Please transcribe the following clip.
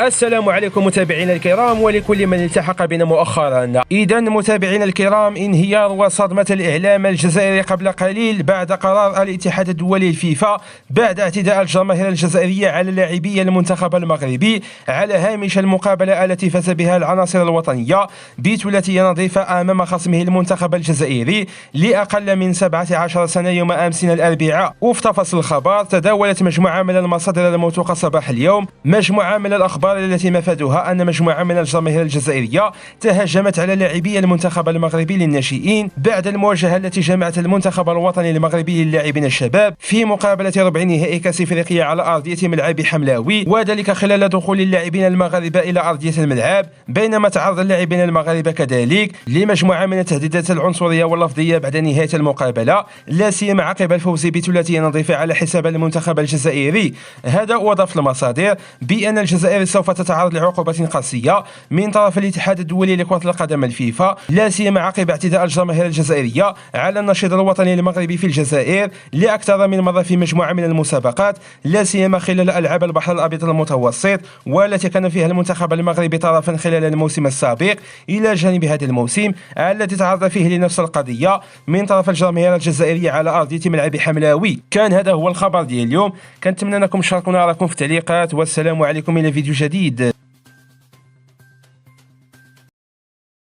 السلام عليكم متابعينا الكرام ولكل من التحق بنا مؤخرا. إذا متابعينا الكرام، انهيار وصدمة الإعلام الجزائري قبل قليل بعد قرار الاتحاد الدولي الفيفا بعد اعتداء الجماهير الجزائرية على لاعبي المنتخب المغربي على هامش المقابلة التي فاز بها العناصر الوطنية بثلاثية نظيفة أمام خصمه المنتخب الجزائري لأقل من 17 سنة يوم أمس الأربعاء. وفي تفاصيل الخبر، تداولت مجموعة من المصادر الموثوقة صباح اليوم مجموعة من الأخبار التي مفادها أن مجموعة من الجماهير الجزائرية تهجمت على لاعبي المنتخب المغربي للناشئين بعد المواجهة التي جمعت المنتخب الوطني المغربي للاعبين الشباب في مقابلة ربع نهائي كأس إفريقيا على أرضية ملعب حملاوي، وذلك خلال دخول اللاعبين المغاربة إلى أرضية الملعب، بينما تعرض اللاعبين المغاربة كذلك لمجموعة من التهديدات العنصرية واللفظية بعد نهاية المقابلة، لا سيما عقب الفوز بثلاثية نظيفة على حساب المنتخب الجزائري. هذا وأضاف المصادر بأن الجزائر سوف تتعرض لعقوبة قاسية من طرف الاتحاد الدولي لكرة القدم الفيفا، لا سيما عقب اعتداء الجماهير الجزائرية على النشيد الوطني المغربي في الجزائر لأكثر من مرة في مجموعة من المسابقات، لا سيما خلال ألعاب البحر الأبيض المتوسط، والتي كان فيها المنتخب المغربي طرفا خلال الموسم السابق، إلى جانب هذا الموسم الذي تعرض فيه لنفس القضية من طرف الجماهير الجزائرية على أرضية ملعب حملاوي. كان هذا هو الخبر ديال اليوم، كنتمنى أنكم تشاركونا رايكم في التعليقات، والسلام عليكم إلى فيديو جديد.